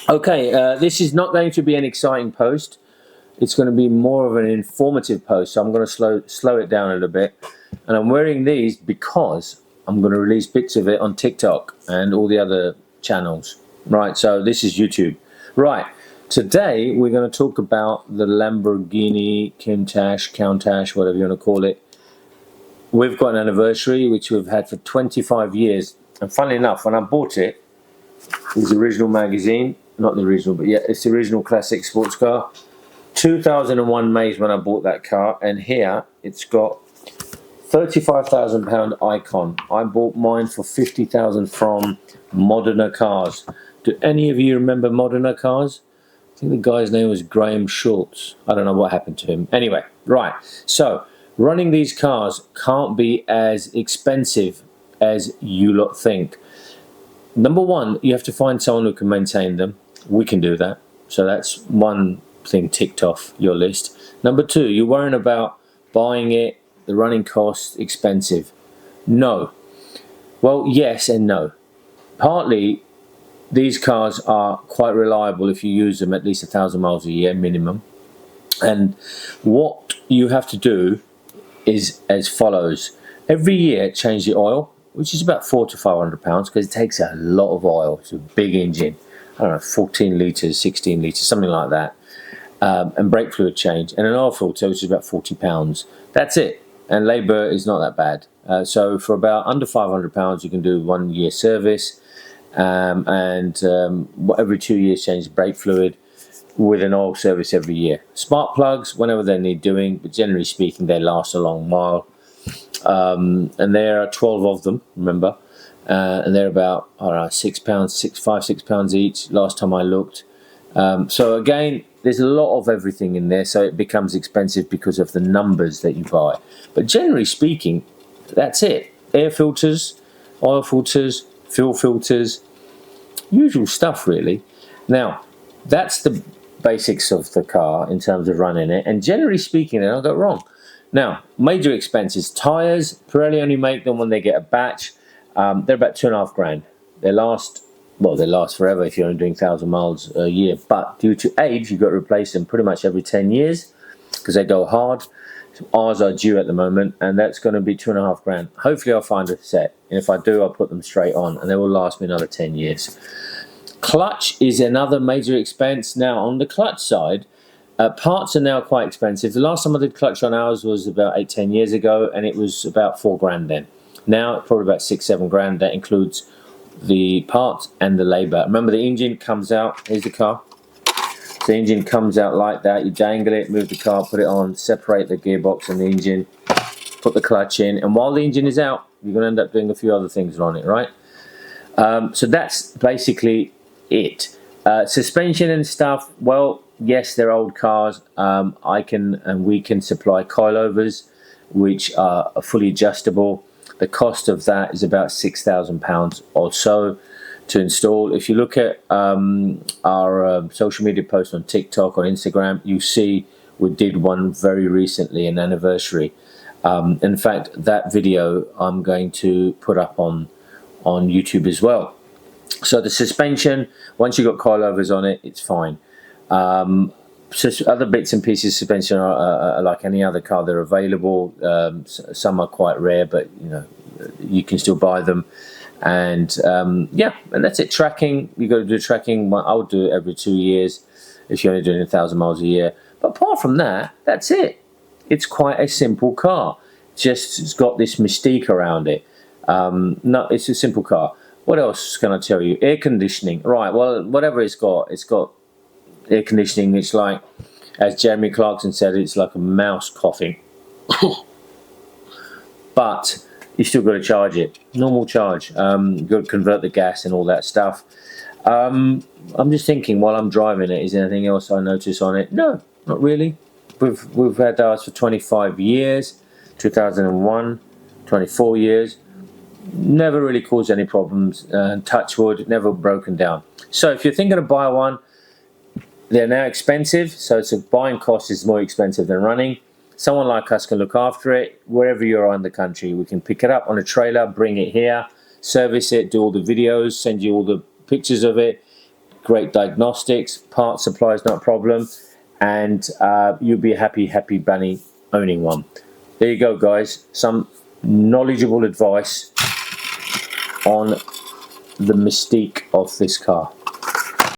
Okay, this is not going to be an exciting post. It's going to be more of an informative post, so I'm going to slow it down a little bit. And I'm wearing these because I'm going to release bits of it on TikTok and all the other channels. Right, so this is YouTube. Right, today we're going to talk about the Lamborghini Countach, whatever you want to call it. We've got an anniversary which we've had for 25 years. And funnily enough, when I bought it, it was the original magazine. Not the original, but yeah, it's the original classic sports car. 2001 May is when I bought that car, and here it's got £35,000 Icon. I bought mine for 50,000 from Modena Cars. Do any of you remember Modena Cars? I think the guy's name was Graham Schultz. I don't know what happened to him. Anyway, right. So running these cars can't be as expensive as you lot think. Number one, you have to find someone who can maintain them. We can do that. So that's one thing ticked off your list. Number two, you're worrying about buying it, the running costs, expensive. No. Well, yes and no. Partly, these cars are quite reliable if you use them at least 1,000 miles a year minimum. And what you have to do is as follows. Every year, change the oil, which is about £400 to £500 because it takes a lot of oil. It's a big engine. I don't know, 14 litres, 16 litres, something like that. And brake fluid change. And an oil filter, which is about £40. That's it. And labour is not that bad. So for about under £500, you can do 1 year service. And every 2 years, change the brake fluid with an oil service every year. Spark plugs, whenever they need doing, but generally speaking, they last a long while. And there are 12 of them, remember, and they're about, I don't know, £6, £6 each last time I looked. So again, there's a lot of everything in there, so it becomes expensive because of the numbers that you buy. But generally speaking, that's it. Air filters, oil filters, fuel filters, usual stuff really. Now, that's the basics of the car in terms of running it, and generally speaking, they don't go wrong. Now, major expenses. Tyres, Pirelli only make them when they get a batch. They're about £2,500. They last forever if you're only doing 1,000 miles a year. But due to age, you've got to replace them pretty much every 10 years because they go hard. Ours are due at the moment, and that's going to be £2,500. Hopefully, I'll find a set. And if I do, I'll put them straight on, and they will last me another 10 years. Clutch is another major expense. Now, on the clutch side, parts are now quite expensive. The last time I did clutch on ours was about 8-10 years ago, and it was about £4,000 then. Now it's probably about £6-7 That includes the parts and the labour. Remember, the engine comes out. Here's the car. The engine comes out like that. You dangle it, move the car, put it on, separate the gearbox and the engine, put the clutch in, and while the engine is out, you're going to end up doing a few other things on it, right? So that's basically it. Suspension and stuff, well, yes, they're old cars. We can supply coilovers, which are fully adjustable. The cost of that is about £6,000 or so to install. If you look at our social media posts on TikTok or Instagram, you see we did one very recently, an anniversary. In fact, that video I'm going to put up on YouTube as well. So the suspension, once you've got coilovers on it, it's fine. So other bits and pieces of suspension are like any other car. They're available. Some are quite rare, but you can still buy them. And yeah, and that's it. Tracking, you got to do tracking. I would do it every 2 years if you're only doing 1,000 miles a year. But apart from that, that's it. It's quite a simple car. It's got this mystique around it. No, it's a simple car. What else can I tell you? Air conditioning. Right, well, whatever it's got air conditioning. It's like, as Jeremy Clarkson said, it's like a mouse coughing. But you still got to charge it. Normal charge. You've got to convert the gas and all that stuff. I'm just thinking while I'm driving it, is there anything else I notice on it? No, not really. We've had ours for 25 years, 2001, 24 years. Never really caused any problems. Touch wood, never broken down. So if you're thinking of buy one, they're now expensive. So it's a buying cost is more expensive than running. Someone like us can look after it wherever you are in the country. We can pick it up on a trailer, bring it here, service it, do all the videos, send you all the pictures of it. great diagnostics, part supply is not a problem, and you'll be a happy bunny owning one. There you go, guys. Some knowledgeable advice on the mystique of this car.